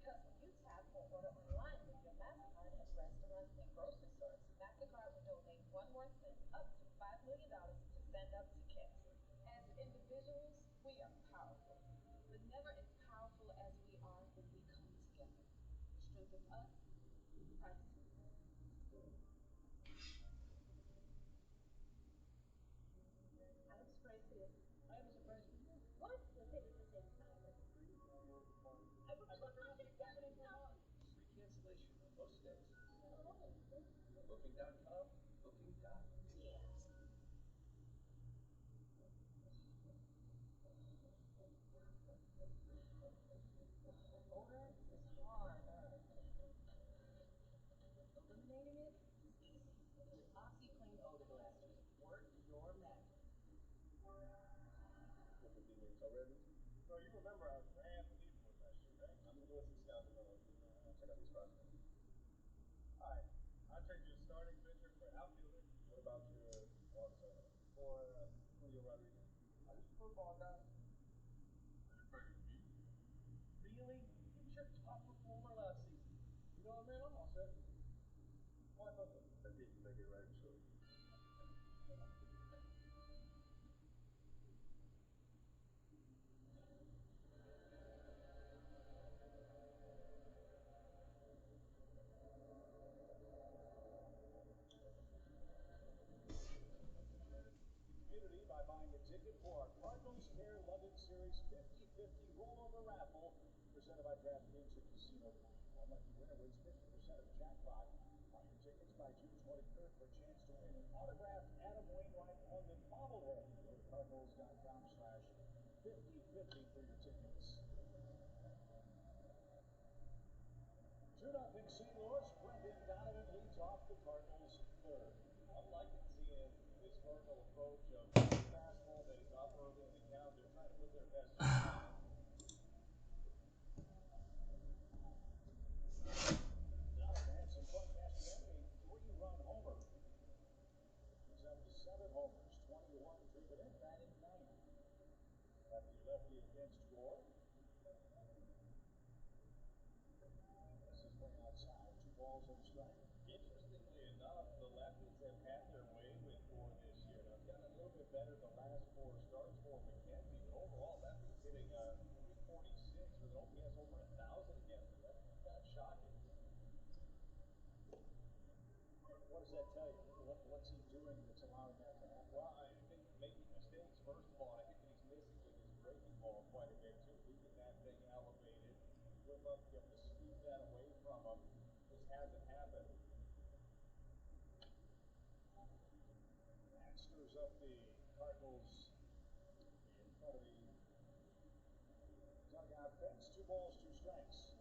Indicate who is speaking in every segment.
Speaker 1: Because when you tap or order online with your MasterCard at restaurants and grocery stores, MasterCard will donate one more cent up to $5 million to stand up to cancer. As individuals, we are powerful, but never as powerful as we are when we come together. The strength of us, priceless. I am surprised too. I am surprised for you. What? Let's hit it at the same time. That's 3, 4, 1. I booked 207 now.
Speaker 2: Free cancellation on most days.
Speaker 1: Oh.
Speaker 2: Booking.com, booking.com.
Speaker 1: Yeah. Odor is hard earned. Eliminating it is easy. With OxyClean Odor Blasters, work your magic.
Speaker 2: For convenience already.
Speaker 3: So you remember our grand leap was last year, right?
Speaker 2: I'm gonna go see Scout Develop. Check out these prospects.
Speaker 3: Hi. I trade you a starting pitcher for an outfielder.
Speaker 2: What about your Juan Soto? Or Julio Rodriguez?
Speaker 3: Are you a football guy? Are you trading me?
Speaker 2: Really? He was your top performer last season. You know what, man? I'm all set. Why not? I think you make it right, sure.
Speaker 3: Community by buying a ticket for our Cardinals Care London Series 50-50 rollover raffle presented by DraftKings and Casino. One lucky winner wins 50% of the jackpot. Buy your tickets by June 23rd for a chance to win an autographed Adam Wainwright London bobblehead. Go to cardinals.com/50-50 for your tickets. 2-0 St. Louis. Brendan Donovan leads off the Cardinals' third.
Speaker 2: I'm liking seeing this Cardinal approach of fastball that is up early in the count. They're trying to put their best foot on it.
Speaker 3: Donovan had some fun yesterday, a 3-run homer. He's up to 7 homers, 21 driven in, batting 9. Lefty against Gore. This is way outside, 2 balls and a strike.
Speaker 2: Interestingly enough, the lefties have had their way with Gore this year. Now, it's gotten a little bit better the last 4 starts for McKenzie, but overall, lefties hitting 346 with an OPS over 1,000 against him. That's not shocking.
Speaker 3: What does that tell you? What's he doing that's allowing that to happen?
Speaker 2: Well, I think making mistakes, first of all, and I think that he's missing with his breaking ball quite a bit, too. Keeping that thing elevated. Would love to be able to sweep that away from him. Just hasn't happened.
Speaker 3: That stirs up the Cardinals in front of the dugout fence. 2 balls, 2 strikes.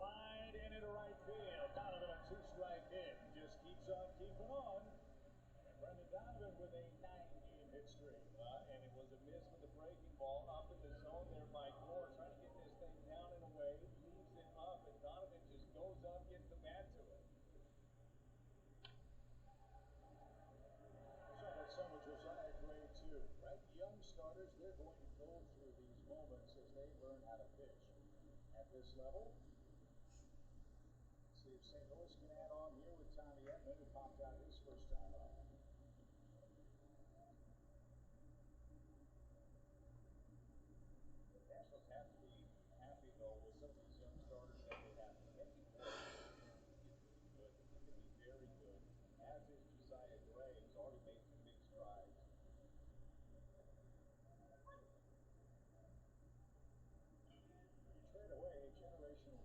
Speaker 3: Line in into right field. Donovan a 2-strike hit. Just keeps on keeping on. And Brendan Donovan with a 9-game hit streak.
Speaker 2: And it was a miss with the breaking ball up in the zone there by Gore, trying to get this thing down and away, leaves it up, and Donovan just goes up, gets the bat to it.
Speaker 3: So that's some of Josiah Gray too, right? Young starters, they're going to go through these moments as they learn how to pitch. At this level, see if St. Louis can add on here with Tommy Edman, who popped out his first time up.
Speaker 2: The Nationals have to be happy, though, with some of these young starters that they have. Mackenzie Gore is good. He can be very good, as is Josiah Gray, who's already made some big strides.
Speaker 3: You trade away a generational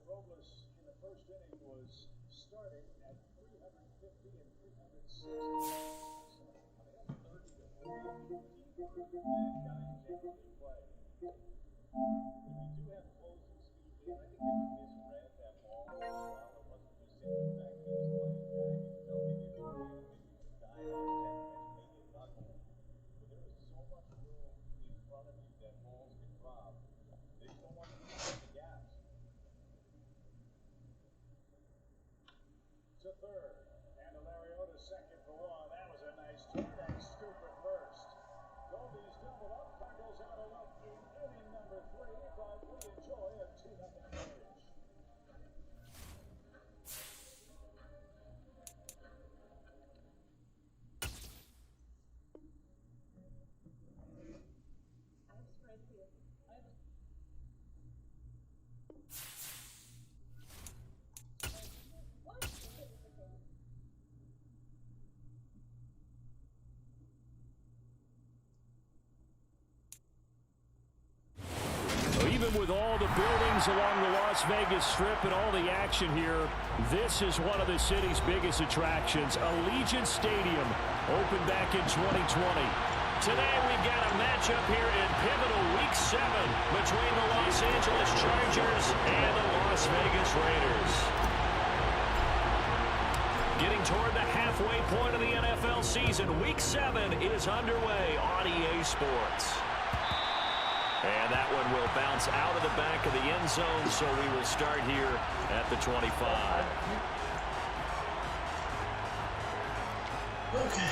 Speaker 3: Robles in the first inning was started at 350 and 360. On the 30 to 40, and guys generally play. We do have closing speed game. I think they misread that ball. It wasn't just sitting back. He was playing back. You tell me maybe dive on that and make it knuckle. But there is so much room in front of you that balls can drop. They just don't want to keep the gas. To third. Candelario to second for one. That was a nice turn and scoop at first. Goldie's doubled up. Cardinals out of luck in inning number 3, but we enjoy a 2-0 advantage.
Speaker 4: Even with all the buildings along the Las Vegas Strip and all the action here, this is one of the city's biggest attractions. Allegiant Stadium opened back in 2020. Today we've got a matchup here in pivotal Week 7 between the Los Angeles Chargers and the Las Vegas Raiders. Getting toward the halfway point of the NFL season, Week 7 is underway on EA Sports. And that one will bounce out of the back of the end zone, so we will start here at the 25.
Speaker 5: Okay.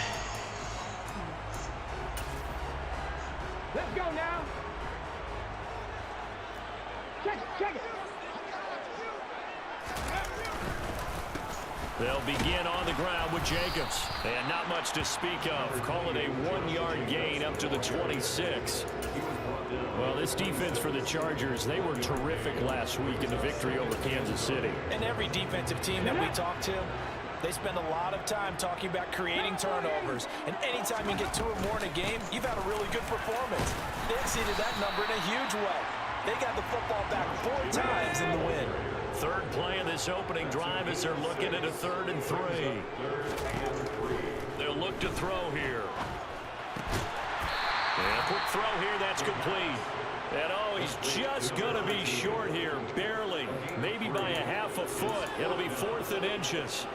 Speaker 5: Let's go now. Check it.
Speaker 4: They'll begin on the ground with Jacobs. And not much to speak of. Call it a 1-yard gain up to the 26. Well, this defense for the Chargers, they were terrific last week in the victory over Kansas City.
Speaker 6: And every defensive team that we talk to, they spend a lot of time talking about creating turnovers. And anytime you get 2 or more in a game, you've had a really good performance. They exceeded that number in a huge way. They got the football back 4 times in the win.
Speaker 4: Third play of this opening drive as they're looking at a 3rd and 3. They'll look to throw here. And a quick throw here, that's complete. And oh, he's just going to be short here, barely. Maybe by a half a foot. It'll be 4th and inches.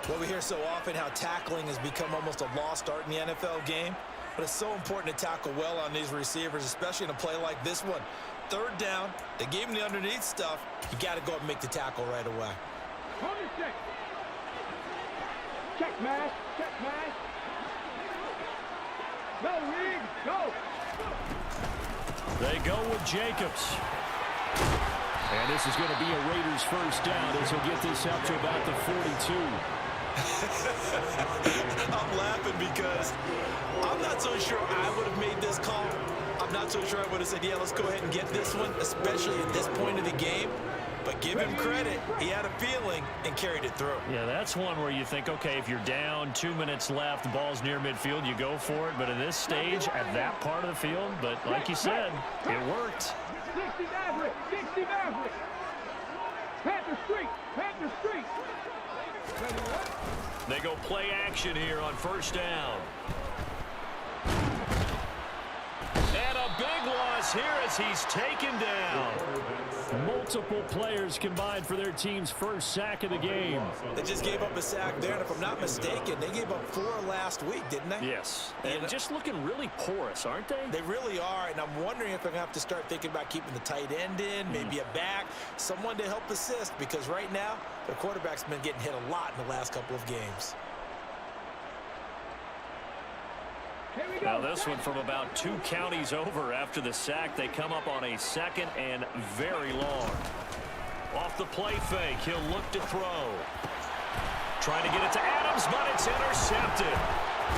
Speaker 6: Well, we hear so often how tackling has become almost a lost art in the NFL game. But it's so important to tackle well on these receivers, especially in a play like this one. 3rd down, they gave him the underneath stuff. You got to go up and make the tackle right away.
Speaker 5: Hold it stick. Check mash. No, Reed, go.
Speaker 4: They go with Jacobs. And this is going to be a Raiders first down as he'll get this up to about the 42.
Speaker 6: I'm laughing because I'm not so sure I would have made this call. I'm not so sure I would have said, yeah, let's go ahead and get this one, especially at this point of the game. But give him credit. He had a feeling and carried it through.
Speaker 4: Yeah, that's one where you think, okay, if you're down, 2 minutes left, the ball's near midfield, you go for it. But at this stage, at that part of the field, but like you said, it worked.
Speaker 5: 60 Maverick. Panther Street.
Speaker 4: They go play action here on first down. And a big loss here as he's taken down. Multiple players combined for their team's first sack of the game.
Speaker 6: They just gave up a sack there, and if I'm not mistaken, they gave up 4 last week, didn't they?
Speaker 4: Yes, and just looking really porous, aren't they?
Speaker 6: They really are, and I'm wondering if they're going to have to start thinking about keeping the tight end in, maybe a back, someone to help assist, because right now, their quarterback's been getting hit a lot in the last couple of games.
Speaker 4: Now this one from about 2 counties over after the sack. They come up on a 2nd and very long. Off the play fake, he'll look to throw. Trying to get it to Adams, but it's intercepted.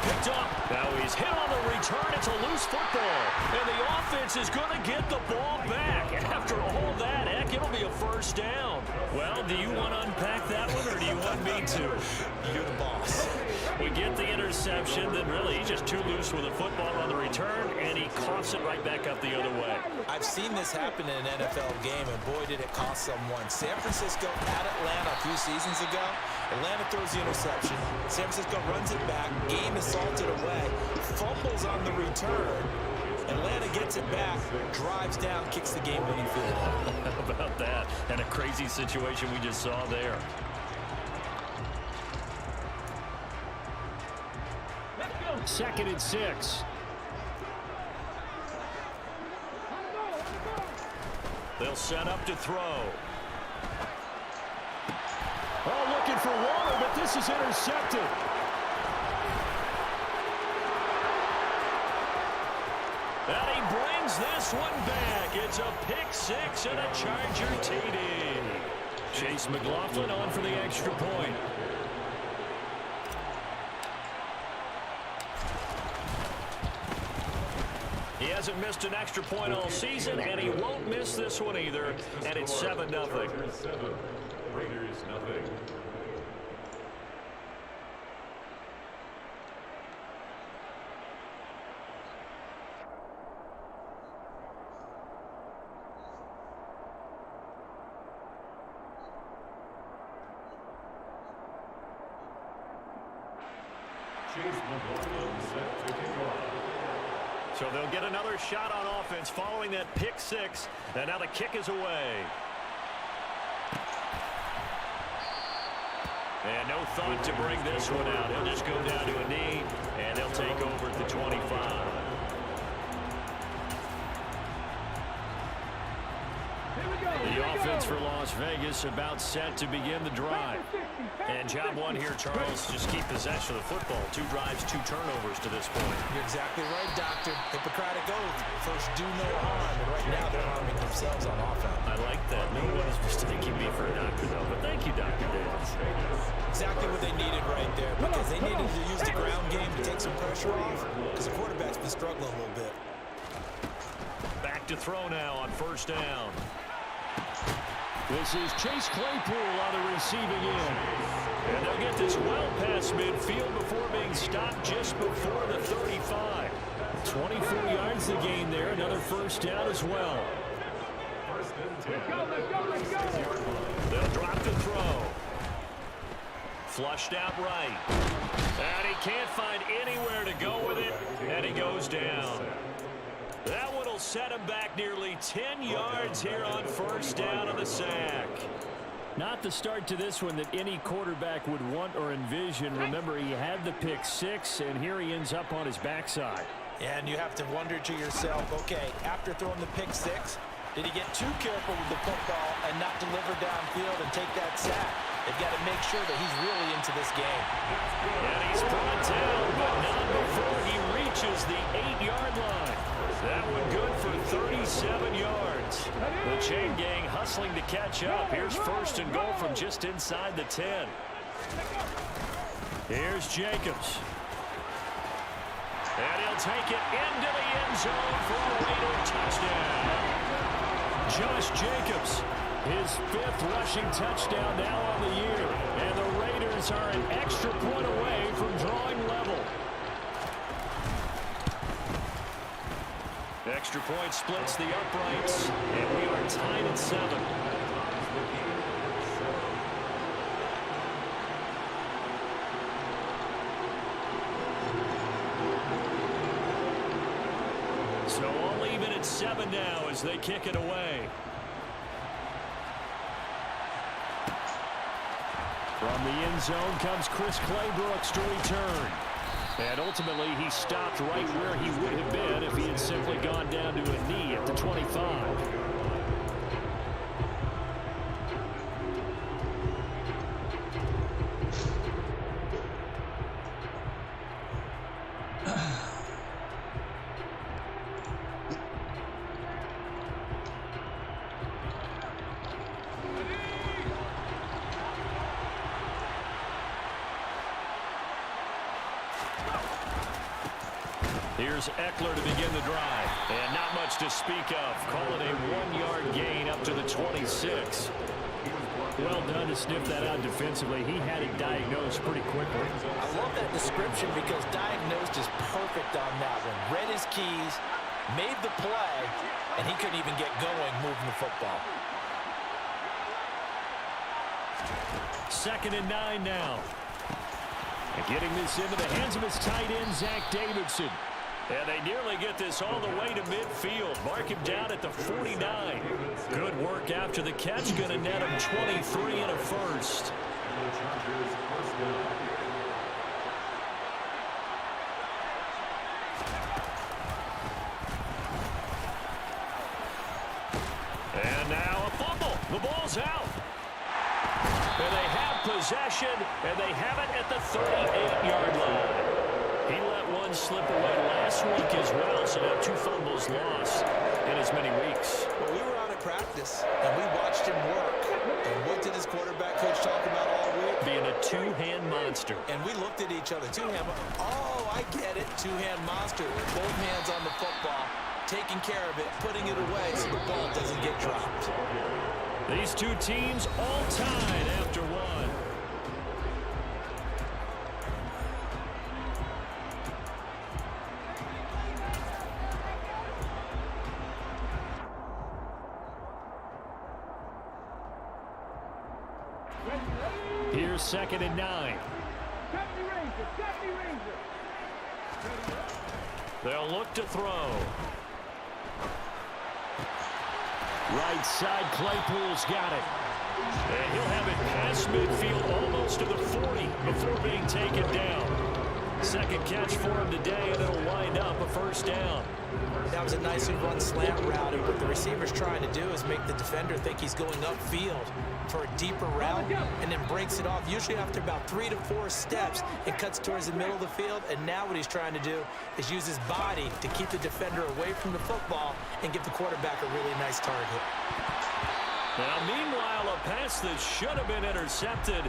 Speaker 4: Picked up. Now he's hit on the return. It's a loose football. And the offense is going to get the ball back. After all that, heck, it'll be a first down. Well, do you want to unpack that one, or do you want me to?
Speaker 6: You're the boss.
Speaker 4: We get the interception, then really he's just too loose with a football on the return, and he coughs it right back up the other way.
Speaker 6: I've seen this happen in an NFL game, and boy, did it cost someone. San Francisco at Atlanta a few seasons ago. Atlanta throws the interception. San Francisco runs it back. Game is salted away. Fumbles on the return. Atlanta gets it back, drives down, kicks the game-winning field goal.
Speaker 4: How about that? And a crazy situation we just saw there. Second and 6. They'll set up to throw. Oh, looking for Waller, but this is intercepted. And he brings this one back. It's a pick six and a Charger TD. Chase McLaughlin on for the extra point. He hasn't missed an extra point all season, and he won't miss this one either. And it's 7-0.
Speaker 2: Raiders, nothing.
Speaker 4: So they'll get another shot on offense following that pick six. And now the kick is away. And no thought to bring this one out. He'll just go down to a knee, and they'll take over at the 25. The offense for Las Vegas about set to begin the drive. And job one here, Charles, just keep possession of the football. 2 drives, 2 turnovers to this point.
Speaker 6: You're exactly right, Doctor. Hippocratic oath. First, do no harm. And right now, they're harming themselves on offense.
Speaker 4: I like that. No one is mistaking me for a doctor, though. But thank you, Dr. Davis.
Speaker 6: Exactly what they needed right there, because they needed to use the ground game to take some pressure off, because the quarterback's been struggling a little bit.
Speaker 4: Back to throw now on first down. This is Chase Claypool on the receiving end. And they'll get this well past midfield before being stopped just before the 35. 24 yards the gain there. Another first down as well. They'll drop the throw. Flushed out right. And he can't find anywhere to go with it. And he goes down. That one will set him back nearly 10 yards here on first down on the sack. Not the start to this one that any quarterback would want or envision. Remember, he had the pick six, and here he ends up on his backside.
Speaker 6: And you have to wonder to yourself, okay, after throwing the pick six, did he get too careful with the football and not deliver downfield and take that sack? They've got to make sure that he's really into this game.
Speaker 4: And he's brought down, but not before he reaches the 8-yard line. That one good for 37 yards. The chain gang hustling to catch up. Here's first and goal from just inside the 10. Here's Jacobs. And he'll take it into the end zone for a Raider touchdown. Josh Jacobs, his 5th rushing touchdown now on the year. And the Raiders are an extra point away from drawing level. Extra point splits the uprights, and we are tied at 7. So all even at 7 now as they kick it away. From the end zone comes Chris Claybrooks to return. And ultimately, he stopped right where he would have been if he had simply gone down to a knee at the 25. Here's Eckler to begin the drive. And not much to speak of. Call it a 1-yard gain up to the 26. Well done to sniff that out defensively. He had it diagnosed pretty quickly.
Speaker 6: I love that description because diagnosed is perfect on that one. Read his keys, made the play, and he couldn't even get going moving the football.
Speaker 4: 2nd and 9 now. And getting this into the hands of his tight end, Zach Davidson. And they nearly get this all the way to midfield. Mark him down at the 49. Good work after the catch. Going to net him 23 and a first. And now a fumble. The ball's out. And they have possession, and they have it at the 38-yard line. He let one slip away last week as well, so now 2 fumbles lost in as many weeks.
Speaker 6: Well, we were out of practice, and we watched him work. And what did his quarterback coach talk about all week?
Speaker 4: Being a 2-hand monster.
Speaker 6: And we looked at each other. 2-hand. Oh, I get it. 2-hand monster. Both hands on the football, taking care of it, putting it away so the ball doesn't get dropped.
Speaker 4: These two teams all tied after one. Here's 2nd and 9. They'll look to throw. Right side, Claypool's got it. And he'll have it past midfield almost to the 40 before being taken down. Second catch for him today, and it'll wind up a first down.
Speaker 6: That was a nicely run slant route, and what the receiver's trying to do is make the defender think he's going upfield for a deeper route, and then breaks it off, usually after about 3 to 4 steps, and cuts towards the middle of the field, and now what he's trying to do is use his body to keep the defender away from the football and give the quarterback a really nice target.
Speaker 4: Now, meanwhile, a pass that should have been intercepted,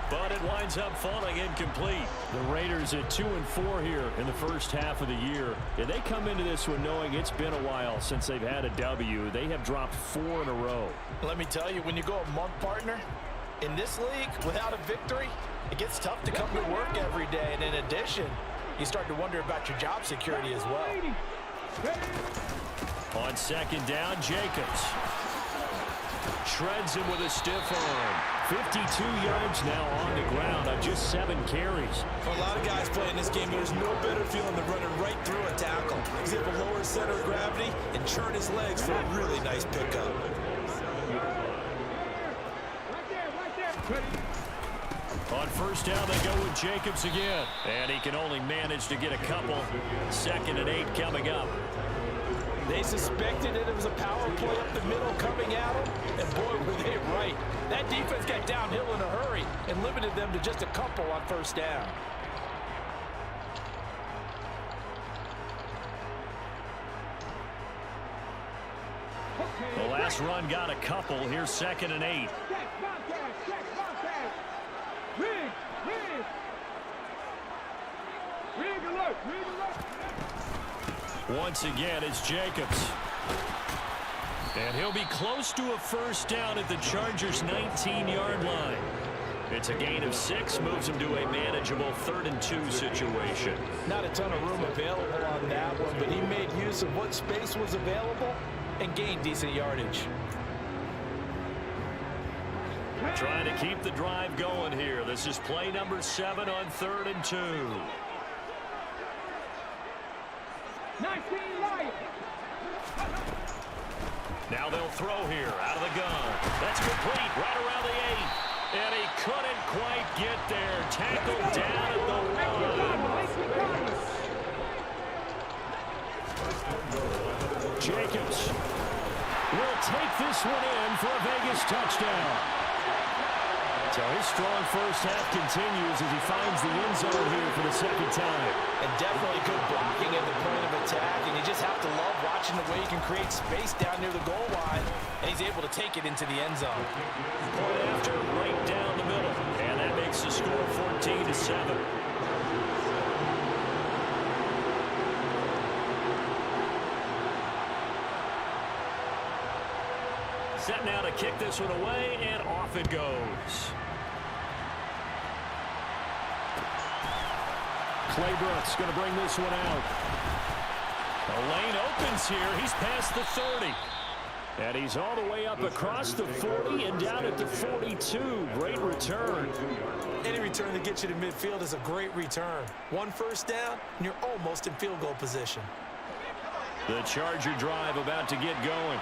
Speaker 4: but it winds up falling incomplete. The Raiders at 2-4 here in the first half of the year. And they come into this one knowing it's been a while since they've had a W. They have dropped 4 in a row.
Speaker 6: Let me tell you, when you go a month, partner, in this league, without a victory, it gets tough to come to work every day. And in addition, you start to wonder about your job security as well.
Speaker 4: On 2nd down, Jacobs shreds him with a stiff arm. 52 yards now on the ground on just 7 carries.
Speaker 6: For a lot of guys playing this game, there's no better feeling than running right through a tackle. He's able to lower his center of gravity and churn his legs for a really nice pickup.
Speaker 4: On 1st down, they go with Jacobs again. And he can only manage to get a couple. 2nd and 8 coming up.
Speaker 6: They suspected it was a power play up the middle coming at them, and boy, were they right. That defense got downhill in a hurry and limited them to just a couple on 1st down.
Speaker 4: The last run got a couple. Here's 2nd and 8. Once again, it's Jacobs. And he'll be close to a first down at the Chargers' 19-yard line. It's a gain of 6, moves him to a manageable 3rd and 2 situation.
Speaker 6: Not a ton of room available on that one, but he made use of what space was available and gained decent yardage.
Speaker 4: Trying to keep the drive going here. This is play number 7 on 3rd and 2.
Speaker 5: 19 Lions.
Speaker 4: Now they'll throw here out of the gun. That's complete right around the 8. And he couldn't quite get there. Tackled down at the 1. Jacobs will take this one in for a Vegas touchdown. So his strong first half continues as he finds the end zone here for the 2nd time.
Speaker 6: And definitely good blocking at the point of attack, and you just have to love watching the way he can create space down near the goal line, and he's able to take it into the end zone.
Speaker 4: Point after, right down the middle, and that makes the score 14-7. Set now to kick this one away, and off it goes. Claybrooks going to bring this one out. The lane opens here. He's past the 30. And he's all the way up across the 40 and down at the 42. Great return.
Speaker 6: Any return that gets you to midfield is a great return. 1 first down, and you're almost in field goal position.
Speaker 4: The Charger drive about to get going.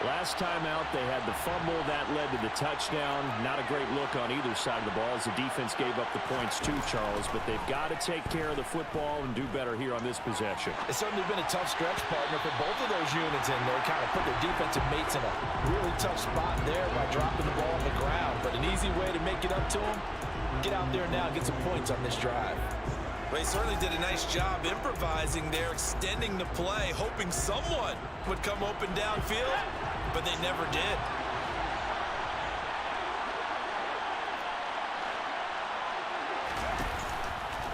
Speaker 4: Last time out, they had the fumble that led to the touchdown. Not a great look on either side of the ball as the defense gave up the points too, Charles. But they've got to take care of the football and do better here on this possession.
Speaker 6: It's certainly been a tough stretch, partner, for both of those units in there. Kind of put their defensive mates in a really tough spot there by dropping the ball on the ground. But an easy way to make it up to them, get out there now and get some points on this drive.
Speaker 7: They certainly did a nice job improvising there, extending the play, hoping someone would come open downfield, but they never did.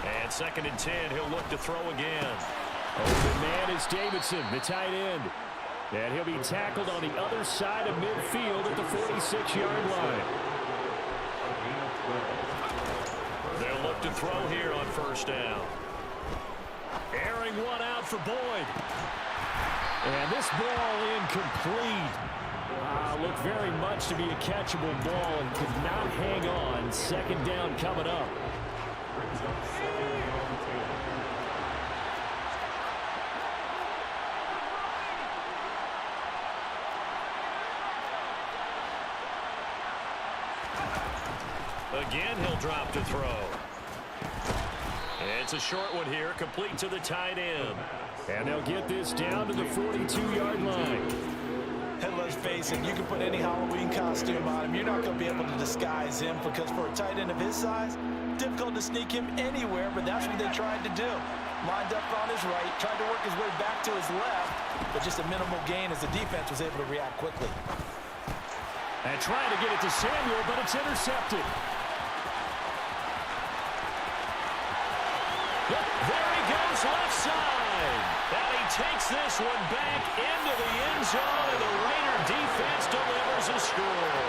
Speaker 4: And 2nd and 10, he'll look to throw again. Open man is Davidson, the tight end. And he'll be tackled on the other side of midfield at the 46-yard line. They'll look to throw here on 1st down. Airing one out for Boyd. And this ball incomplete. Looked very much to be a catchable ball and could not hang on. 2nd down coming up. Again, he'll drop to throw. It's a short one here, complete to the tight end. And they'll get this down to the 42-yard line.
Speaker 6: And let's face it, you can put any Halloween costume on him. You're not going to be able to disguise him because for a tight end of his size, difficult to sneak him anywhere, but that's what they tried to do. Lined up on his right, tried to work his way back to his left, but just a minimal gain as the defense was able to react quickly.
Speaker 4: And trying to get it to Samuel, but it's intercepted. There he goes, left side. And he takes this one back into the end zone, and the Raider defense delivers a score.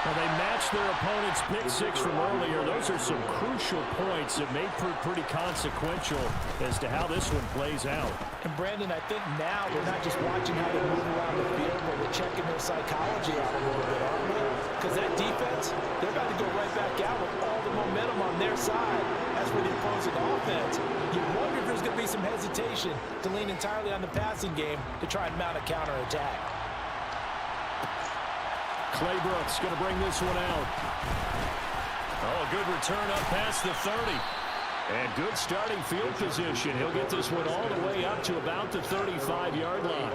Speaker 4: Well, they matched their opponent's pick six from earlier. Those are some crucial points that may prove pretty consequential as to how this one plays out.
Speaker 6: And, Brandon, I think now we're not just watching how they move around the field, but we're checking their psychology out a little bit, aren't we? Because that defense, they're about to go right back out with all the momentum on their side. As for the opposing offense, you wonder if there's going to be some hesitation to lean entirely on the passing game to try and mount a counterattack.
Speaker 4: Claybrooks going to bring this one out. Oh, good return up past the 30. And good starting field position. He'll get this one all the way up to about the 35-yard line.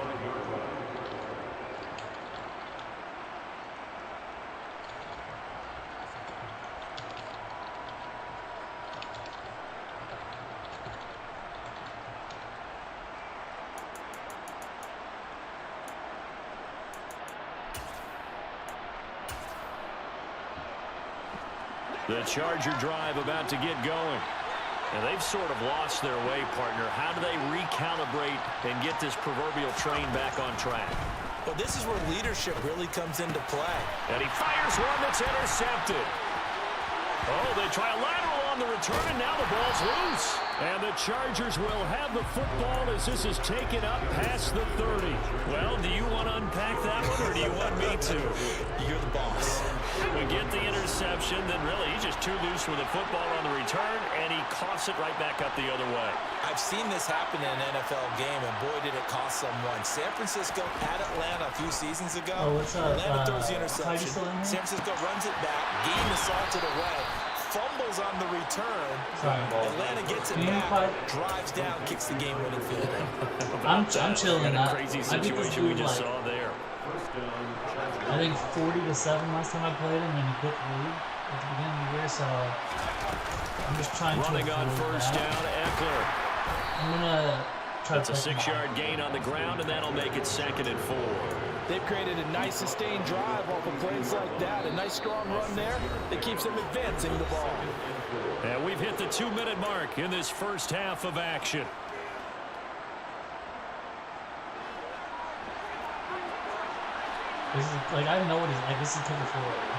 Speaker 4: The Charger drive about to get going. And they've sort of lost their way, partner. How do they recalibrate and get this proverbial train back on track?
Speaker 6: Well, this is where leadership really comes into play.
Speaker 4: And he fires one that's intercepted. Oh, they try a lateral on the return, and now the ball's loose. And the Chargers will have the football as this is taken up past the 30. Well, do you want to unpack that one, or do you want me to?
Speaker 6: You're the boss.
Speaker 4: We get the interception, then really he's just too loose with the football on the return, and he coughs it right back up the other way.
Speaker 6: I've seen this happen in an NFL game, and boy, did it cost someone. San Francisco at Atlanta a few seasons ago.
Speaker 8: Oh, what's up?
Speaker 6: Atlanta throws the interception. San Francisco runs it back, gain assaulted away, fumbles on the return. Atlanta gets it back, drives down, kicks the game-winning field goal.
Speaker 8: I'm chilling out.
Speaker 4: Crazy situation we just saw there.
Speaker 8: I think 40-7 last time I played him, and he put the lead at the beginning of the year, so I'm just trying to
Speaker 4: running on first down, Eckler.
Speaker 8: I'm gonna try
Speaker 4: That's
Speaker 8: to
Speaker 4: a 6-yard gain on the ground, and that'll make it 2nd and 4.
Speaker 6: They've created a nice sustained drive off of plays like that. A nice strong run there that keeps them advancing the ball.
Speaker 4: And we've hit the 2-minute mark in this first half of action.
Speaker 8: This is, like, I know what he's like. This is cover 4 already.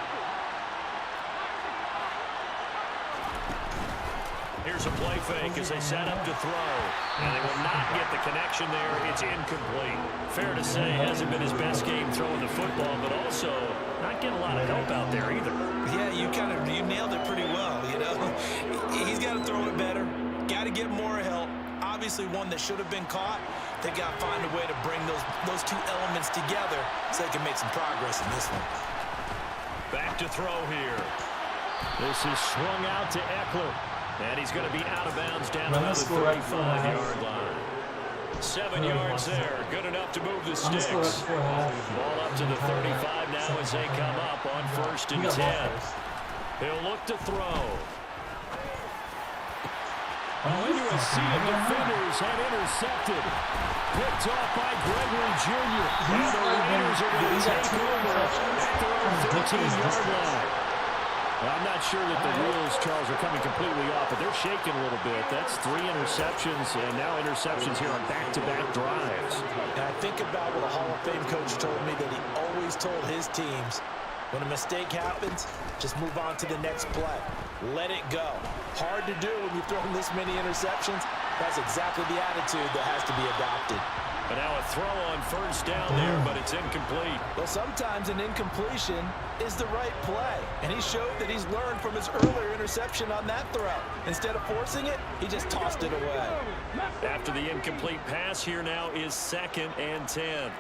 Speaker 4: Here's a play fake as they set up to throw. And they will not get the connection there. It's incomplete. Fair to say, hasn't been his best game throwing the football, but also not getting a lot of help out there either.
Speaker 7: Yeah, you nailed it pretty well, you know. He's got to throw it better. Got to get more help. Obviously one that should have been caught. They got to find a way to bring those two elements together so they can make some progress in this one.
Speaker 4: Back to throw here. This is swung out to Eckler. And he's going to be out of bounds down around the 35-yard line. 7 yards there. Good enough to move the sticks. Ball up to the 35 now as they come up on 1st and 10. He'll look to throw. Into a sea of defenders and intercepted. Picked off by Gregory Jr. And the Raiders are going to take over at their own 15-yard line. I'm not sure that the wheels, Charles, are coming completely off, but they're shaking a little bit. That's 3 interceptions, and now interceptions here on back-to-back drives.
Speaker 6: And I think about what a Hall of Fame coach told me that he always told his teams, when a mistake happens, just move on to the next play. Let it go. Hard to do when you've thrown this many interceptions. That's exactly the attitude that has to be adopted.
Speaker 4: And now a throw on 1st down there, but it's incomplete.
Speaker 6: Well, sometimes an incompletion is the right play. And he showed that he's learned from his earlier interception on that throw. Instead of forcing it, he just tossed it away.
Speaker 4: After the incomplete pass, here now is 2nd and 10.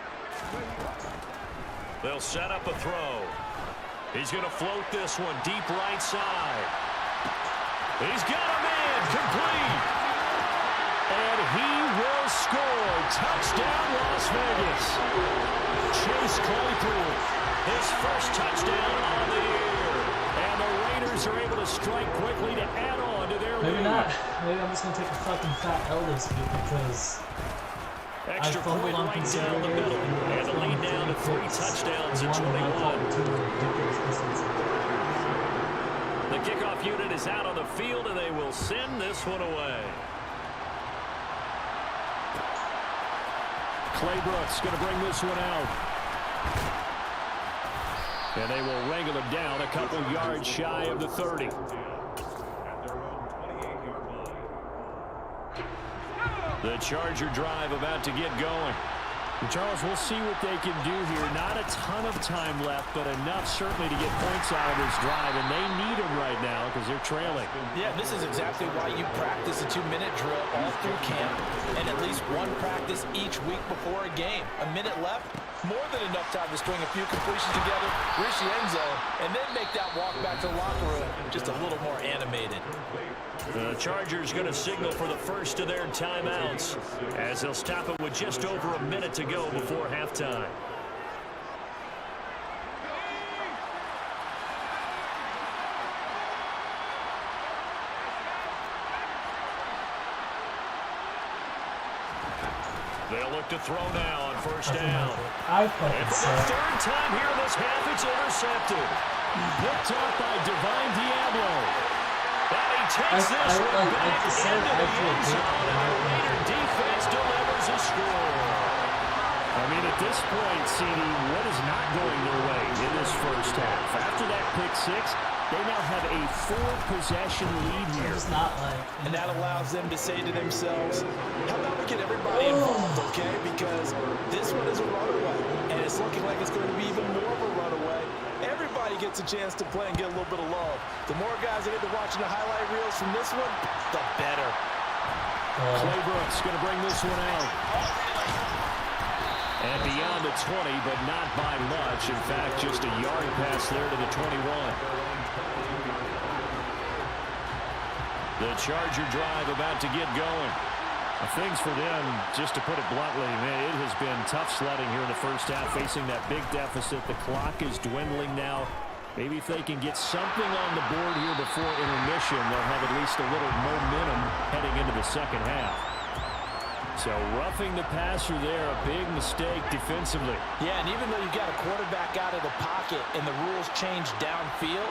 Speaker 4: They'll set up a throw. He's going to float this one deep right side. He's got a man complete. And he will score. Touchdown, Las Vegas. Chase Claypool, his first touchdown on the year. And the Raiders are able to strike quickly to add on to their lead.
Speaker 8: Maybe not. Maybe I'm just going to take a fucking fat L this week because
Speaker 4: extra
Speaker 8: I fumbled on
Speaker 4: right down the middle. And the lead down to 3 touchdowns at 21. The kickoff unit is out on the field, and they will send this one away. Claybrooks going to bring this one out. And they will wrangle him down a couple yards shy of the 30. The Charger drive about to get going. Charles, we'll see what they can do here. Not a ton of time left, but enough certainly to get points out of this drive, and they need them right now because they're trailing.
Speaker 6: Yeah, this is exactly why you practice a 2-minute drill all through camp and at least one practice each week before a game. A minute left, more than enough time to string a few completions together, reach the end zone, and then make that walk back to the locker room just a little more animated.
Speaker 4: The Chargers going to signal for the first of their timeouts as they'll stop it with just over a minute to go before halftime. They'll look to throw now on 1st down.
Speaker 8: I fucking
Speaker 4: and for
Speaker 8: suck.
Speaker 4: the 3rd time here in this half, it's intercepted. Picked off by Divine Diablo. And he takes this one back into the end zone, and the Raider defense delivers a score. I mean, at this point, CD, what is not going their way in this first half? After that pick 6, they now have a 4-possession lead here.
Speaker 8: It's not like,
Speaker 6: And that allows them to say to themselves, how about we get everybody involved, okay? Because this one is a runaway, and it's looking like it's going to be even more of a runaway. Everybody gets a chance to play and get a little bit of love. The more guys that get to watching the highlight reels from this one, the better.
Speaker 4: Claybrooks going to bring this one out. And beyond the 20, but not by much. In fact, just a yard pass there to the 21. The Charger drive about to get going. Things for them, just to put it bluntly, man, it has been tough sledding here in the first half, facing that big deficit. The clock is dwindling now. Maybe if they can get something on the board here before intermission, they'll have at least a little momentum heading into the second half. So roughing the passer there, a big mistake defensively.
Speaker 6: Yeah, and even though you've got a quarterback out of the pocket and the rules change downfield,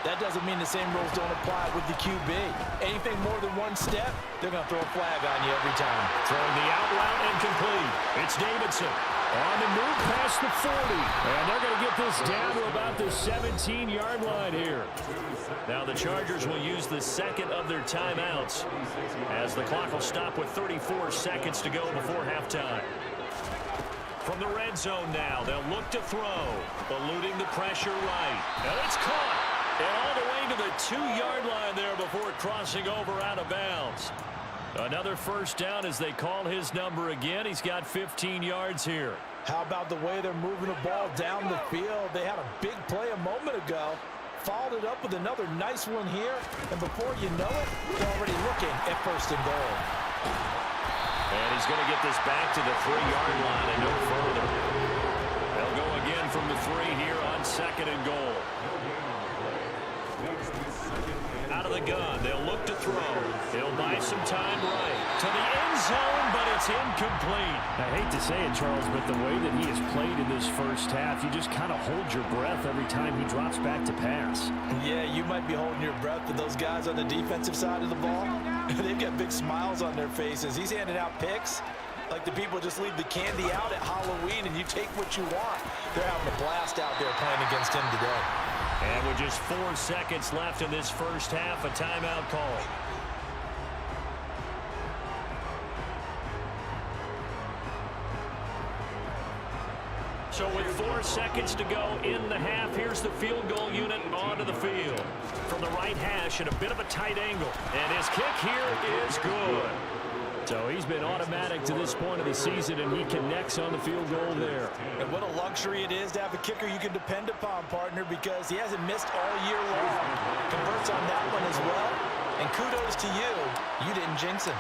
Speaker 6: That doesn't mean the same rules don't apply with the QB. Anything more than one step, they're going to throw a flag on you every time.
Speaker 4: Throwing the out route incomplete. It's Davidson on the move past the 40. And they're going to get this down to about the 17-yard line here. Now the Chargers will use the second of their timeouts as the clock will stop with 34 seconds to go before halftime. From the red zone now, they'll look to throw, eluding the pressure right. And it's caught. And all the way to the 2-yard line there before crossing over out of bounds. Another first down as they call his number again. He's got 15 yards here.
Speaker 6: How about the way they're moving the ball down the field? They had a big play a moment ago. Followed it up with another nice one here. And before you know it, they're already looking at first and goal.
Speaker 4: And he's going to get this back to the 3-yard line and no further. They'll go again from the 3 here on second and goal. Out of the gun, they'll look to throw. He'll buy some time right to the end zone, but it's incomplete. I hate to say it, Charles, but the way that he has played in this first half, you just kind of hold your breath every time he drops back to pass.
Speaker 6: Yeah, you might be holding your breath, but those guys on the defensive side of the ball, they've got big smiles on their faces. He's handing out picks like the people just leave the candy out at Halloween and you take what you want. They're having a blast out there playing against him today.
Speaker 4: And with just 4 seconds left in this first half, a timeout call. So with 4 seconds to go in the half, here's the field goal unit onto the field. From the right hash at a bit of a tight angle. And his kick here is good. So he's been automatic to this point of the season, and he connects on the field goal there.
Speaker 6: And what a luxury it is to have a kicker you can depend upon, partner, because he hasn't missed all year long. Converts on that one as well. And kudos to you. You didn't jinx him.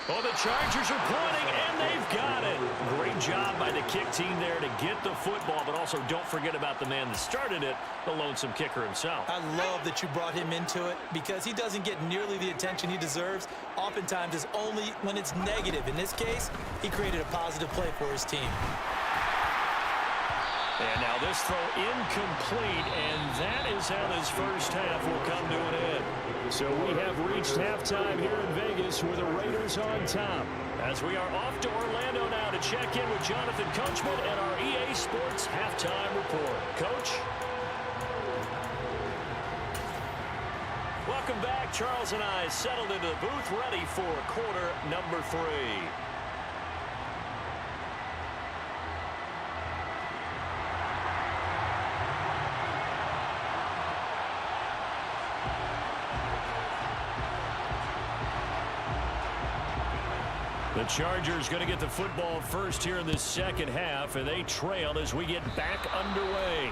Speaker 4: Well, the Chargers are pointing, and they've got it. Great job by the kick team there to get the football, but also don't forget about the man that started it, the lonesome kicker himself.
Speaker 6: I love that you brought him into it because he doesn't get nearly the attention he deserves. Oftentimes, it's only when it's negative. In this case, he created a positive play for his team.
Speaker 4: And now this throw incomplete, and that is how this first half will come to an end. So we have reached halftime here in Vegas with the Raiders on top. As we are off to Orlando now to check in with Jonathan Coachman and our EA Sports Halftime Report. Coach? Welcome back. Charles and I settled into the booth ready for quarter number 3. The Chargers going to get the football first here in this second half, and they trail as we get back underway.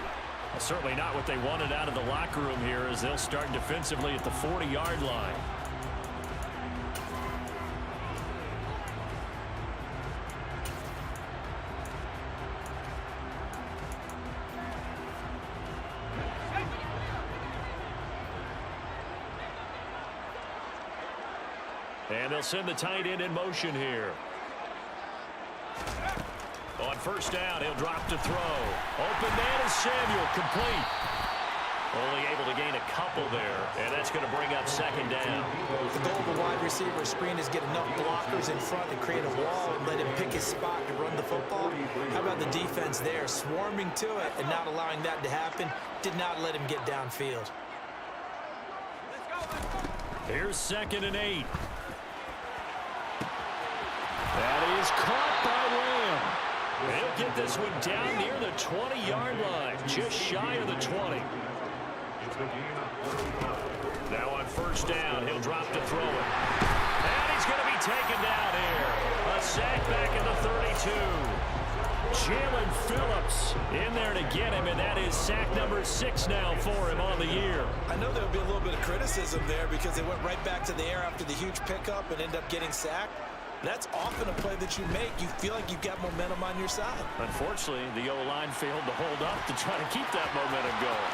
Speaker 4: Well, certainly not what they wanted out of the locker room here as they'll start defensively at the 40-yard line. And they'll send the tight end in motion here. On first down, he'll drop to throw. Open man is Samuel, complete. Only able to gain a couple there, and that's going to bring up second down.
Speaker 6: The goal of a wide receiver screen is get enough blockers in front to create a wall and let him pick his spot to run the football. How about the defense there, swarming to it and not allowing that to happen? Did not let him get downfield.
Speaker 4: Here's 2nd and 8. That is caught by Lamb. He'll get this one down near the 20-yard line, just shy of the 20. Now on first down, he'll drop to throw it. And he's going to be taken down here. A sack back at the 32. Jalen Phillips in there to get him, and that is sack number 6 now for him on the year.
Speaker 6: I know there'll be a little bit of criticism there because they went right back to the air after the huge pickup and ended up getting sacked. That's often a play that you make. You feel like you've got momentum on your side.
Speaker 4: Unfortunately, the O-line failed to hold up to try to keep that momentum going.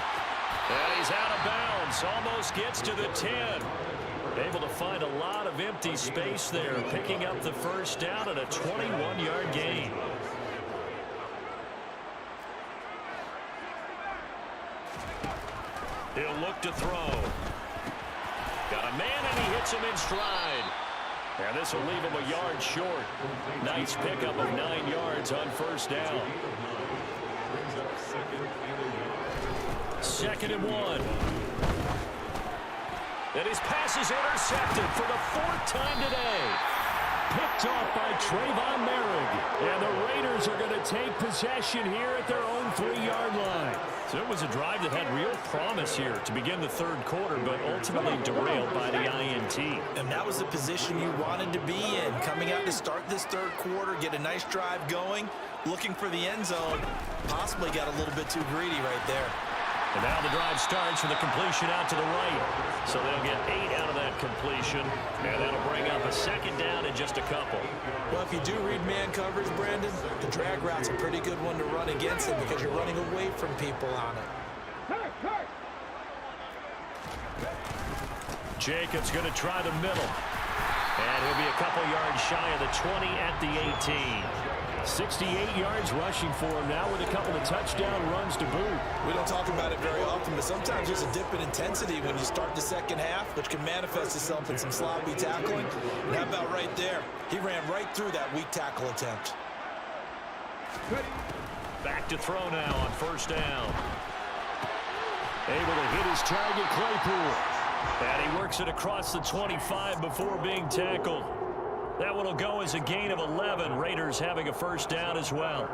Speaker 4: And he's out of bounds. Almost gets to the 10. Able to find a lot of empty space there, picking up the first down at a 21-yard gain. He'll look to throw. Got a man, and he hits him in stride. And this will leave him a yard short. Nice pickup of 9 yards on first down. 2nd and 1. And his pass is intercepted for the 4th time today. Picked off by Trayvon Merrick. And the Raiders are going to take possession here at their own 3-yard line. So it was a drive that had real promise here to begin the 3rd quarter, but ultimately derailed by the INT.
Speaker 7: And that was the position you wanted to be in. Coming out to start this 3rd quarter, get a nice drive going, looking for the end zone. Possibly got a little bit too greedy right there.
Speaker 4: And now the drive starts with a completion out to the right. So they'll get 8 out of that completion, and that'll bring up a 2nd down in just a couple.
Speaker 7: Well, if you do read man coverage, Brandon, the drag route's a pretty good one to run against it because you're running away from people on it.
Speaker 4: Jacobs going to try the middle. And he'll be a couple yards shy of the 20 at the 18. 68 yards rushing for him now with a couple of touchdown runs to boot.
Speaker 7: We don't talk about it very often, but sometimes there's a dip in intensity when you start the 2nd half, which can manifest itself in some sloppy tackling. And how about right there? He ran right through that weak tackle attempt.
Speaker 4: Back to throw now on 1st down. Able to hit his target, Claypool. And he works it across the 25 before being tackled. That one will go as a gain of 11. Raiders having a 1st down as well.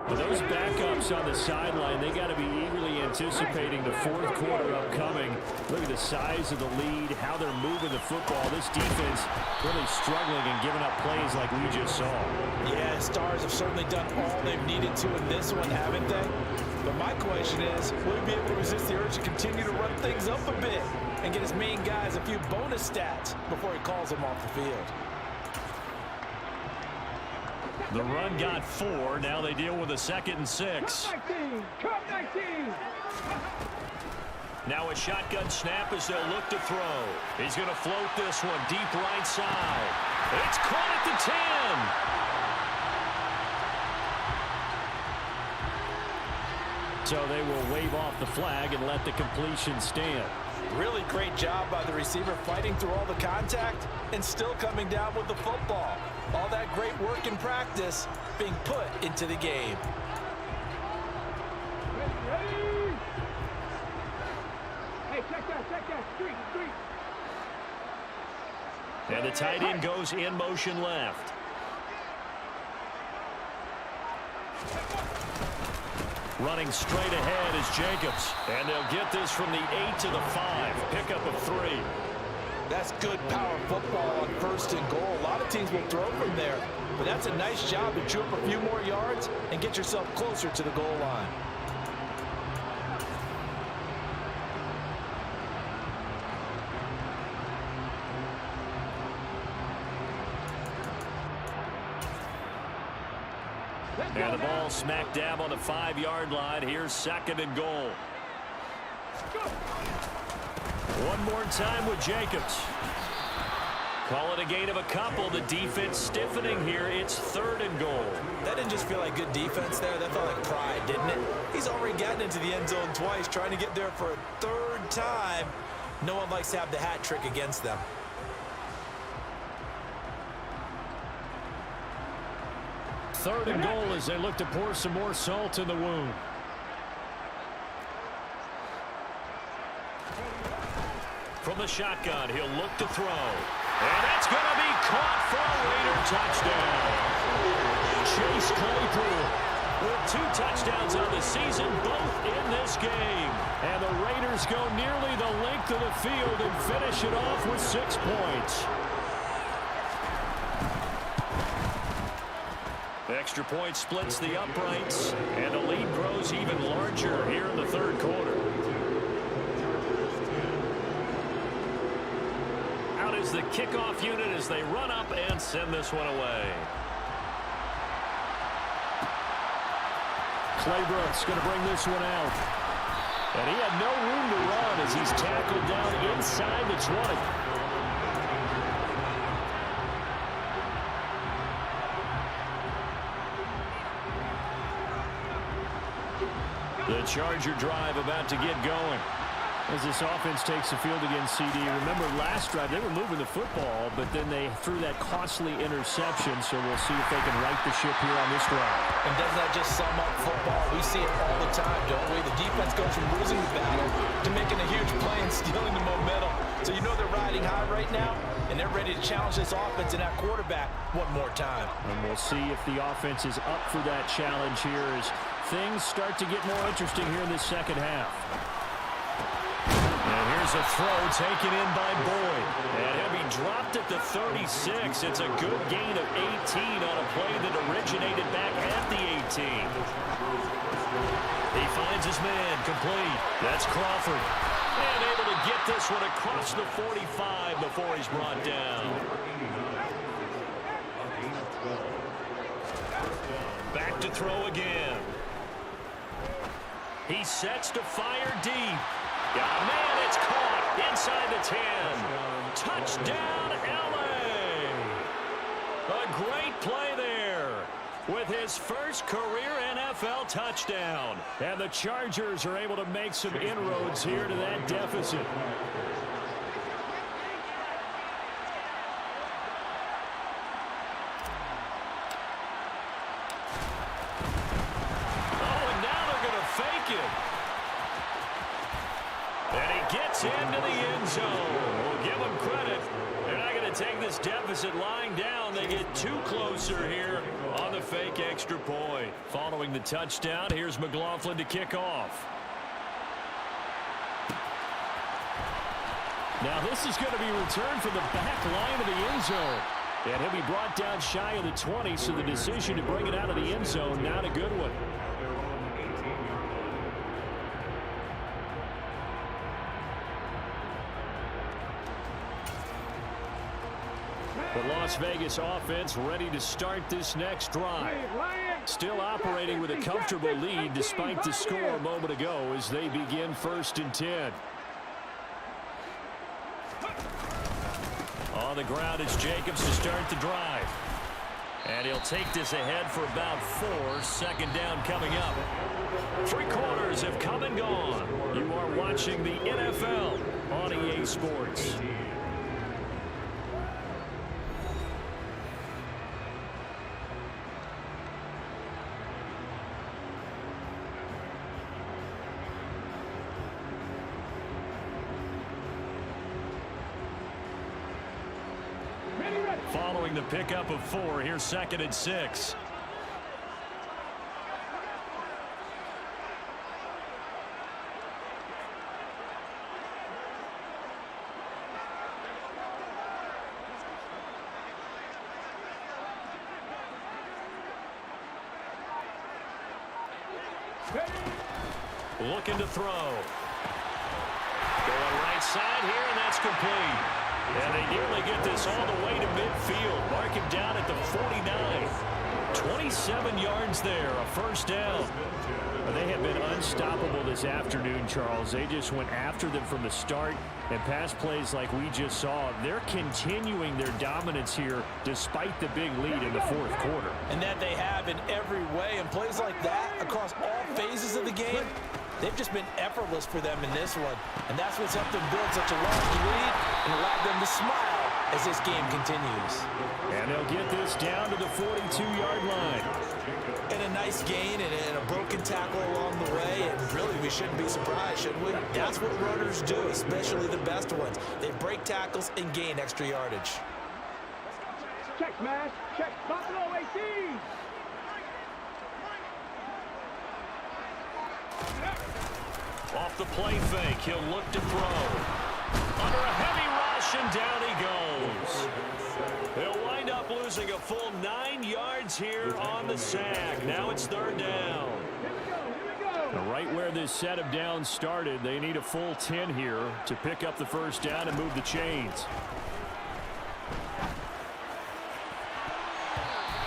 Speaker 4: But those backups on the sideline, they got to be eagerly anticipating the 4th quarter upcoming. Look at the size of the lead, how they're moving the football. This defense really struggling and giving up plays like we just saw.
Speaker 7: Yeah, Stars have certainly done all they've needed to in this one, haven't they? But my question is, will he be able to resist the urge to continue to run things up a bit and get his main guys a few bonus stats before he calls them off the field?
Speaker 4: The run got 4. Now they deal with a 2nd and 6. Now a shotgun snap as they'll look to throw. He's going to float this one deep right side. It's caught at the 10. So they will wave off the flag and let the completion stand.
Speaker 7: Really great job by the receiver fighting through all the contact and still coming down with the football. All that great work in practice being put into the game.
Speaker 5: Hey, check that, street.
Speaker 4: And the tight end goes in motion left. Running straight ahead is Jacobs. And they'll get this from the 8 to the 5. Pickup of 3.
Speaker 7: That's good power football on 1st and goal. A lot of teams will throw from there. But that's a nice job to chew up a few more yards and get yourself closer to the goal line.
Speaker 4: And the ball smack dab on the 5-yard line. Here's 2nd and goal. One more time with Jacobs. Call it a gain of a couple. The defense stiffening here. It's 3rd and goal.
Speaker 7: That didn't just feel like good defense there. That felt like pride, didn't it? He's already gotten into the end zone twice, trying to get there for a 3rd time. No one likes to have the hat trick against them.
Speaker 4: Third and goal as they look to pour some more salt in the wound. From the shotgun, he'll look to throw. And that's going to be caught for a Raider touchdown. Chase Claypool with 2 touchdowns on the season, both in this game. And the Raiders go nearly the length of the field and finish it off with 6 points. Extra point splits the uprights, and the lead grows even larger here in the 3rd quarter. Out is the kickoff unit as they run up and send this one away. Claybrooks going to bring this one out. And he had no room to run as he's tackled down inside the 20. The Charger drive about to get going. As this offense takes the field against CD, remember last drive they were moving the football, but then they threw that costly interception, so we'll see if they can right the ship here on this drive.
Speaker 6: And doesn't that just sum up football? We see it all the time, don't we? The defense goes from losing the battle to making a huge play and stealing the momentum. So you know they're riding high right now, and they're ready to challenge this offense and that quarterback one more time.
Speaker 4: And we'll see if the offense is up for that challenge here as things start to get more interesting here in this second half. And here's a throw taken in by Boyd. And he'll be dropped at the 36. It's a good gain of 18 on a play that originated back at the 18. He finds his man complete. That's Crawford. And able to get this one across the 45 before he's brought down. Back to throw again. He sets to fire deep. Yeah, man, it's caught inside the 10. Touchdown, LA. A great play there with his first career NFL touchdown. And the Chargers are able to make some inroads here to that deficit. Oh, and now they're going to fake it. And he gets into the end zone. We'll give him credit. They're not going to take this deficit lying down. They get too closer here on the fake extra point. Following the touchdown, here's McLaughlin to kick off. Now this is going to be returned from the back line of the end zone. And he'll be brought down shy of the 20, so the decision to bring it out of the end zone, not a good one. The Las Vegas offense ready to start this next drive. Still operating with a comfortable lead despite the score a moment ago as they begin 1st and 10. On the ground is Jacobs to start the drive. And he'll take this ahead for about 4. 2nd down coming up. 3 quarters have come and gone. You are watching the NFL on EA Sports. Following the pickup of 4, here's 2nd and 6. Looking to throw. Going right side here, and that's complete. And they nearly get this all the way to midfield. Mark him down at the 49. 27 yards there, a 1st down. They have been unstoppable this afternoon, Charles. They just went after them from the start, and pass plays like we just saw. They're continuing their dominance here despite the big lead in the 4th quarter.
Speaker 6: And that they have in every way. And plays like that across all phases of the game, they've just been effortless for them in this one. And that's what's helped them build such a large lead and allowed them to smile as this game continues.
Speaker 4: And they'll get this down to the 42-yard line.
Speaker 6: And a nice gain and a broken tackle along the way. And really, we shouldn't be surprised, should we? That's what runners do, especially the best ones. They break tackles and gain extra yardage.
Speaker 5: Check, smash. Check. Buffalo 18.
Speaker 4: Off the play fake, he'll look to throw. Under a heavy rush, and down he goes. He'll wind up losing a full 9 yards here on the sack. Now it's 3rd down. Right where this set of downs started, they need a full 10 here to pick up the 1st down and move the chains.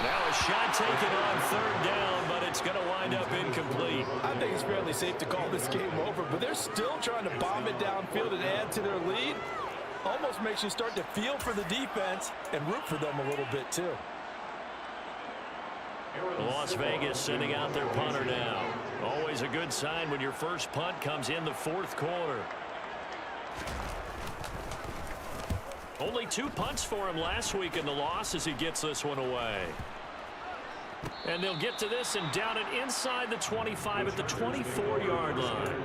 Speaker 4: Now a shot taken on 3rd down, but it's going to wind up incomplete.
Speaker 6: I think it's fairly safe to call this game over, but they're still trying to bomb it downfield and add to their lead. Almost makes you start to feel for the defense and root for them a little bit, too.
Speaker 4: Las Vegas sending out their punter now. Always a good sign when your first punt comes in the 4th quarter. Only 2 punts for him last week in the loss as he gets this one away. And they'll get to this and down it inside the 25 at the 24-yard line.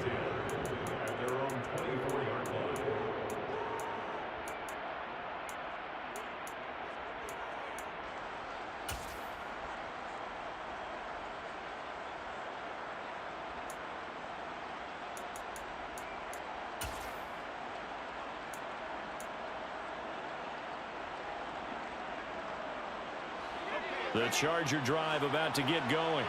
Speaker 4: The Charger drive about to get going.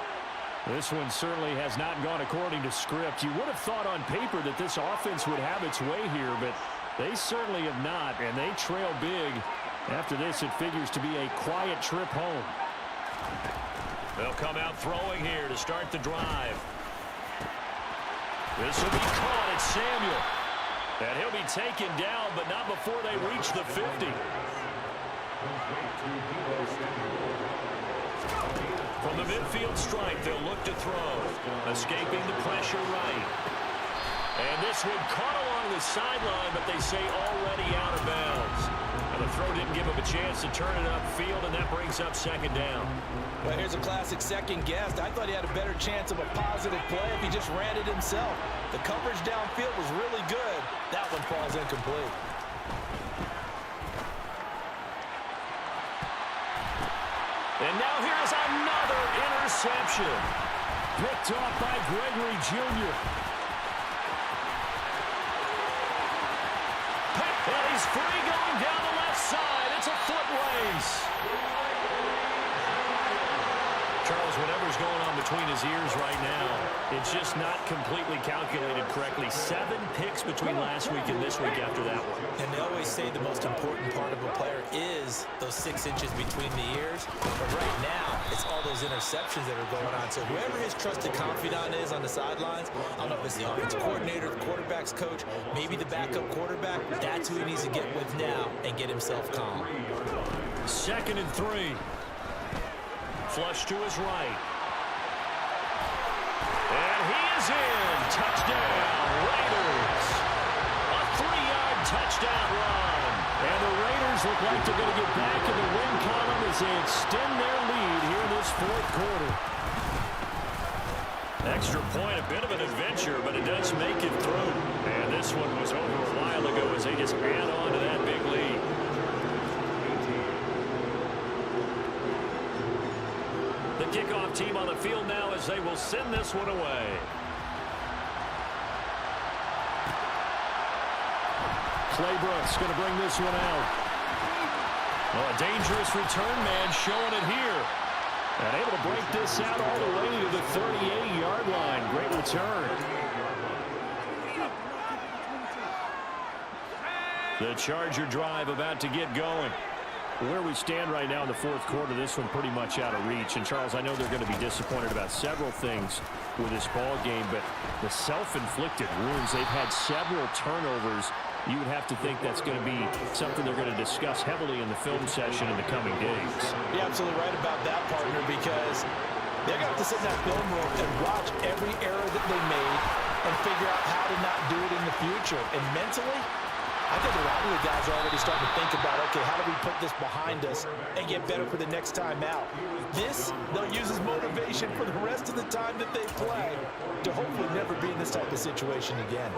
Speaker 4: This one certainly has not gone according to script. You would have thought on paper that this offense would have its way here, but they certainly have not, and they trail big. After this, it figures to be a quiet trip home. They'll come out throwing here to start the drive. This will be caught at Samuel. And he'll be taken down, but not before they reach the 50. From the midfield stripe, they'll look to throw. Escaping the pressure right. And this one caught along the sideline, but they say already out of bounds. And the throw didn't give him a chance to turn it upfield, and that brings up second down.
Speaker 6: Well, here's a classic second guess. I thought he had a better chance of a positive play if he just ran it himself. The coverage downfield was really good. That one falls incomplete.
Speaker 4: And now here's another interception. Picked off by Gregory Jr. And he's free going down the left side. It's a foot race. Charles, whatever's going on between his ears right now, it's just not completely calculated correctly. 7 picks between last week and this week after that one.
Speaker 6: And they always say the most important part of a player is those 6 inches between the ears. But right now, it's all those interceptions that are going on. So whoever his trusted confidant is on the sidelines, I don't know if it's the offensive coordinator, the quarterback's coach, maybe the backup quarterback, that's who he needs to get with now and get himself calm.
Speaker 4: 2nd and 3. Flush to his right. And he is in. Touchdown, Raiders. A 3-yard touchdown run. And the Raiders look like they're going to get back in the win column as they extend their lead here in this 4th quarter. Extra point, a bit of an adventure, but it does make it through. And this one was over a while ago as they just add on to that big lead. The kickoff team on the field now as they will send this one away. Claybrook's going to bring this one out. Well, a dangerous return man showing it here. And able to break this out all the way to the 38-yard line. Great return. The Charger drive about to get going. Where we stand right now in the 4th quarter, this one pretty much out of reach. And, Charles, I know they're going to be disappointed about several things with this ball game, but the self-inflicted wounds, they've had several turnovers. You would have to think that's going to be something they're going to discuss heavily in the film session in the coming days.
Speaker 6: You're absolutely right about that, partner, because they're going to have to sit in that film room and watch every error that they made and figure out how to not do it in the future. And mentally, I think a lot of the guys are already starting to think about, okay, how do we put this behind us and get better for the next time out? This, they'll use as motivation for the rest of the time that they play to hopefully never be in this type of situation again.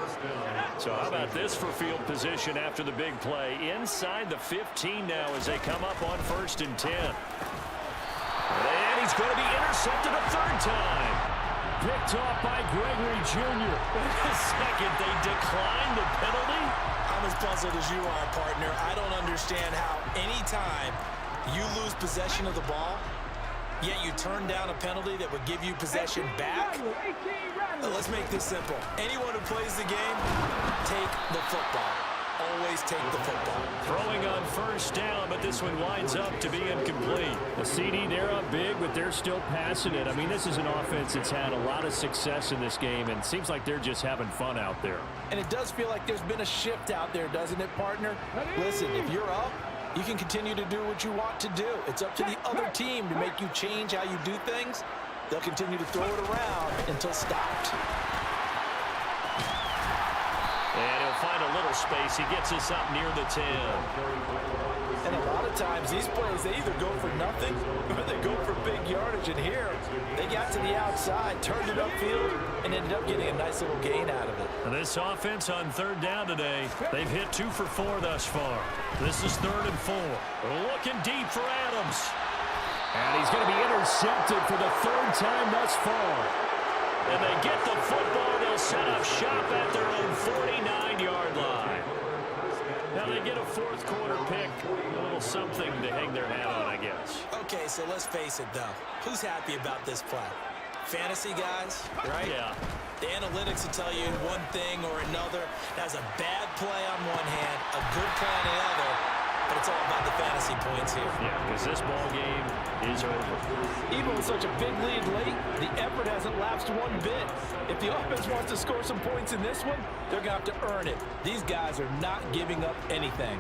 Speaker 4: So how about this for field position after the big play? Inside the 15 now as they come up on 1st and 10. And he's going to be intercepted a 3rd time. Picked off by Gregory Jr. In a second, they declined the penalty.
Speaker 6: I'm as puzzled as you are, partner. I don't understand how anytime you lose possession of the ball, yet you turn down a penalty that would give you possession back. Let's make this simple. Anyone who plays the game, take the football. Always take the football.
Speaker 4: Throwing on 1st down, but this one winds up to be incomplete. The CD, they're up big, but they're still passing it. I mean, this is an offense that's had a lot of success in this game, and it seems like they're just having fun out there.
Speaker 6: And it does feel like there's been a shift out there, doesn't it, partner? Listen, if you're up, you can continue to do what you want to do. It's up to the other team to make you change how you do things. They'll continue to throw it around until stopped.
Speaker 4: And he'll find a little space. He gets us up near the 10.
Speaker 6: And a lot of times these plays, they either go for nothing or they go for big yardage. And here, they got to the outside, turned it upfield, and ended up getting a nice little gain out of it.
Speaker 4: And this offense on third down today, they've hit 2 for 4 thus far. This is 3rd and 4. Looking deep for Adams. And he's going to be intercepted for the 3rd time thus far. And they get the football. They'll set up shop at their own 49-yard line. Now they get a 4th quarter pick. A little something to hang their hat on, I guess.
Speaker 6: Okay, so let's face it, though. Who's happy about this play? Fantasy guys, right?
Speaker 4: Yeah.
Speaker 6: The analytics will tell you one thing or another. That's a bad play on one hand, a good play on the other, but it's all about the fantasy points here.
Speaker 4: Yeah, because this ball game is over.
Speaker 6: Even with such a big lead late, the effort hasn't lapsed one bit. If the offense wants to score some points in this one, they're going to have to earn it. These guys are not giving up anything.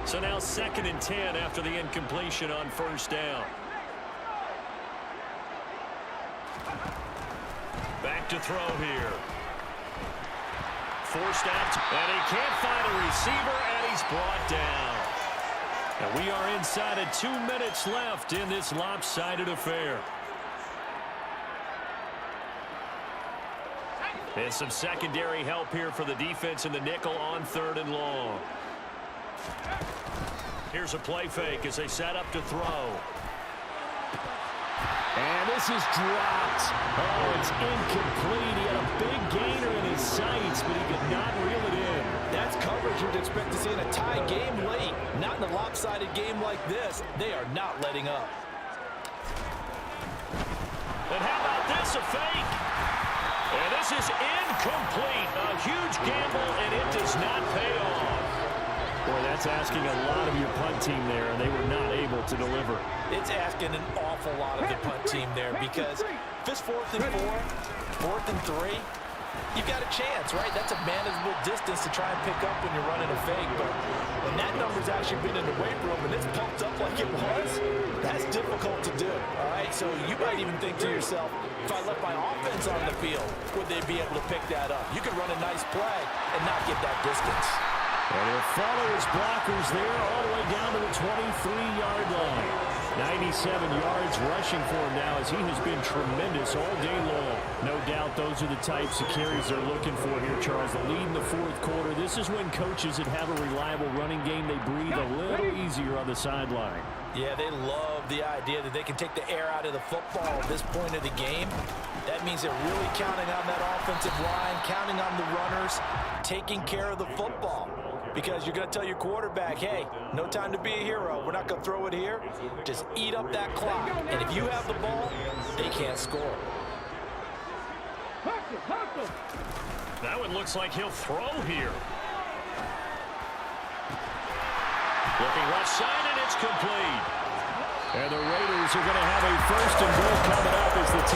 Speaker 4: So now 2nd and 10 after the incompletion on 1st down. Back to throw here. Forced out, and he can't find a receiver, and he's brought down. And we are inside of 2 minutes left in this lopsided affair. And some secondary help here for the defense in the nickel on 3rd and long. Here's a play fake as they set up to throw. And this is dropped. Oh, it's incomplete. He had a big gainer in his sights, but he could not reel it in.
Speaker 6: That's coverage you'd expect to see in a tie game late. Not in a lopsided game like this. They are not letting up.
Speaker 4: And how about this, a fake? And this is incomplete. A huge gamble, and it does not pay off. Boy, that's asking a lot of your punt team there, and they were not able to deliver.
Speaker 6: It's asking an awful lot of the punt team there because if it's 4th and 4, 4th and 3, you've got a chance, right? That's a manageable distance to try and pick up when you're running a fake. But when that number's actually been in the weight room and it's pumped up like it was, that's difficult to do, all right? So you might even think to yourself, if I left my offense on the field, would they be able to pick that up? You could run a nice play and not get that distance.
Speaker 4: And he'll follow his blockers there all the way down to the 23-yard line. 97 yards rushing for him now as he has been tremendous all day long. No doubt those are the types of carries they're looking for here, Charles. The lead in the 4th quarter. This is when coaches that have a reliable running game, they breathe a little easier on the sideline.
Speaker 6: Yeah, they love the idea that they can take the air out of the football at this point of the game. That means they're really counting on that offensive line, counting on the runners, taking care of the football. Because you're going to tell your quarterback, hey, no time to be a hero. We're not going to throw it here. Just eat up that clock. And if you have the ball, they can't score.
Speaker 4: That one looks like he'll throw here. Looking left side, and it's complete. And the Raiders are going to have a 1st and goal coming up as the